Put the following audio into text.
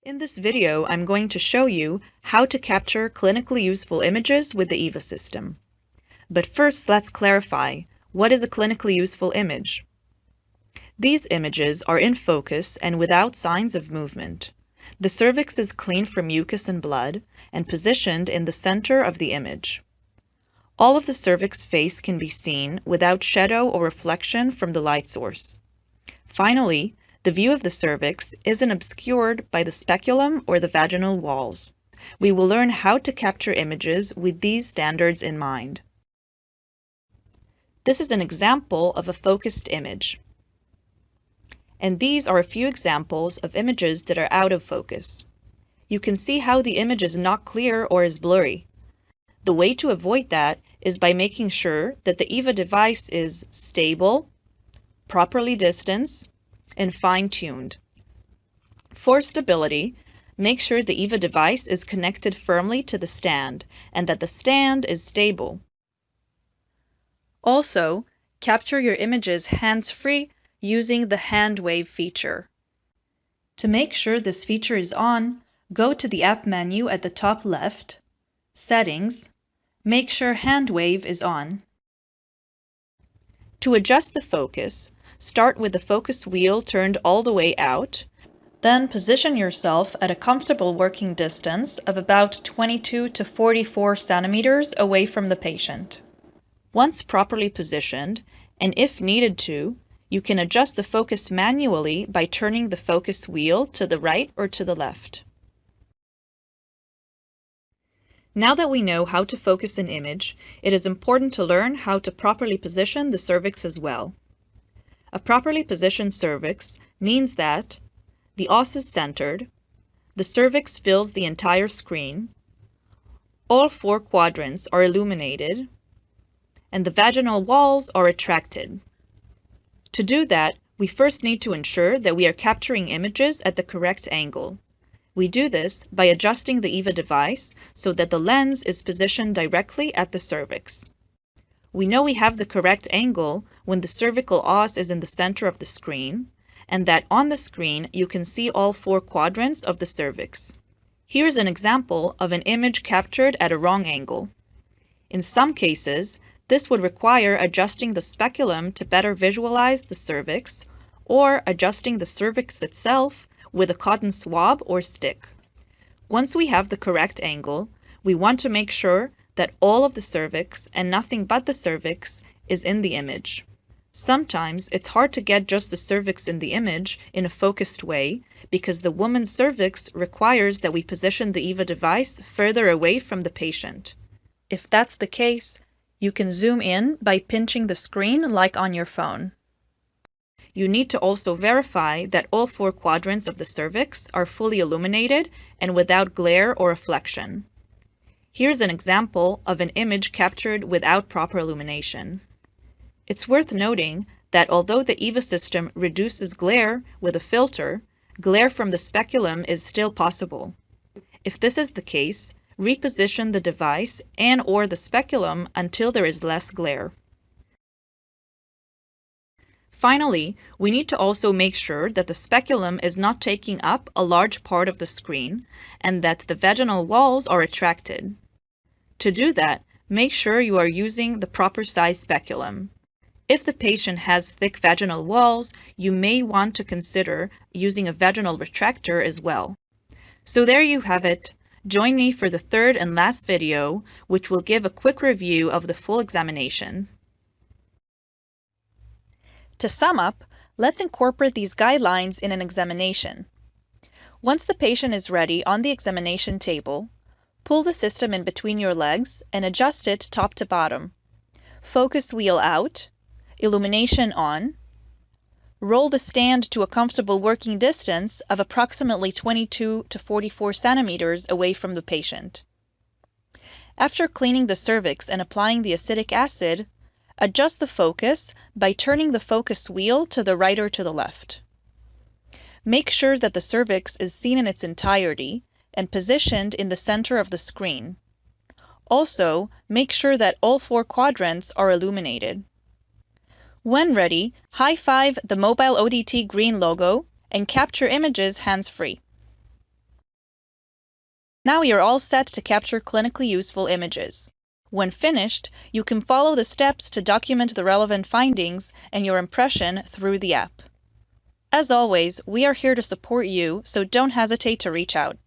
In this video, I'm going to show you how to capture clinically useful images with the EVA system. But first, let's clarify, what is a clinically useful image? These images are in focus and without signs of movement. The cervix is clean from mucus and blood and positioned in the center of the image. All of the cervix face can be seen without shadow or reflection from the light source. Finally, the view of the cervix isn't obscured by the speculum or the vaginal walls. We will learn how to capture images with these standards in mind. This is an example of a focused image. And these are a few examples of images that are out of focus. You can see how the image is not clear or is blurry. The way to avoid that is by making sure that the EVA device is stable, properly distanced, and fine-tuned. For stability, make sure the EVA device is connected firmly to the stand and that the stand is stable. Also, capture your images hands-free using the hand wave feature. To make sure this feature is on, go to the app menu at the top left, Settings, make sure hand wave is on. To adjust the focus, start with the focus wheel turned all the way out, then position yourself at a comfortable working distance of about 22 to 44 centimeters away from the patient. Once properly positioned, and if needed to, you can adjust the focus manually by turning the focus wheel to the right or to the left. Now that we know how to focus an image, it is important to learn how to properly position the cervix as well. A properly positioned cervix means that the os is centered, the cervix fills the entire screen, all four quadrants are illuminated, and the vaginal walls are retracted. To do that, we first need to ensure that we are capturing images at the correct angle. We do this by adjusting the EVA device so that the lens is positioned directly at the cervix. We know we have the correct angle when the cervical os is in the center of the screen, and that on the screen you can see all four quadrants of the cervix. Here's an example of an image captured at a wrong angle. In some cases, this would require adjusting the speculum to better visualize the cervix, or adjusting the cervix itself with a cotton swab or stick. Once we have the correct angle, we want to make sure that all of the cervix and nothing but the cervix is in the image. Sometimes it's hard to get just the cervix in the image in a focused way because the woman's cervix requires that we position the EVA device further away from the patient. If that's the case, you can zoom in by pinching the screen like on your phone. You need to also verify that all four quadrants of the cervix are fully illuminated and without glare or reflection. Here's an example of an image captured without proper illumination. It's worth noting that although the EVA system reduces glare with a filter, glare from the speculum is still possible. If this is the case, reposition the device and/or the speculum until there is less glare. Finally, we need to also make sure that the speculum is not taking up a large part of the screen and that the vaginal walls are retracted. To do that, make sure you are using the proper size speculum. If the patient has thick vaginal walls, you may want to consider using a vaginal retractor as well. So there you have it. Join me for the third and last video, which will give a quick review of the full examination. To sum up, let's incorporate these guidelines in an examination. Once the patient is ready on the examination table, pull the system in between your legs and adjust it top to bottom. Focus wheel out, illumination on. Roll the stand to a comfortable working distance of approximately 22 to 44 centimeters away from the patient. After cleaning the cervix and applying the acetic acid, adjust the focus by turning the focus wheel to the right or to the left. Make sure that the cervix is seen in its entirety and positioned in the center of the screen. Also, make sure that all four quadrants are illuminated. When ready, high-five the mobile ODT green logo and capture images hands-free. Now you're all set to capture clinically useful images. When finished, you can follow the steps to document the relevant findings and your impression through the app. As always, we are here to support you, so don't hesitate to reach out.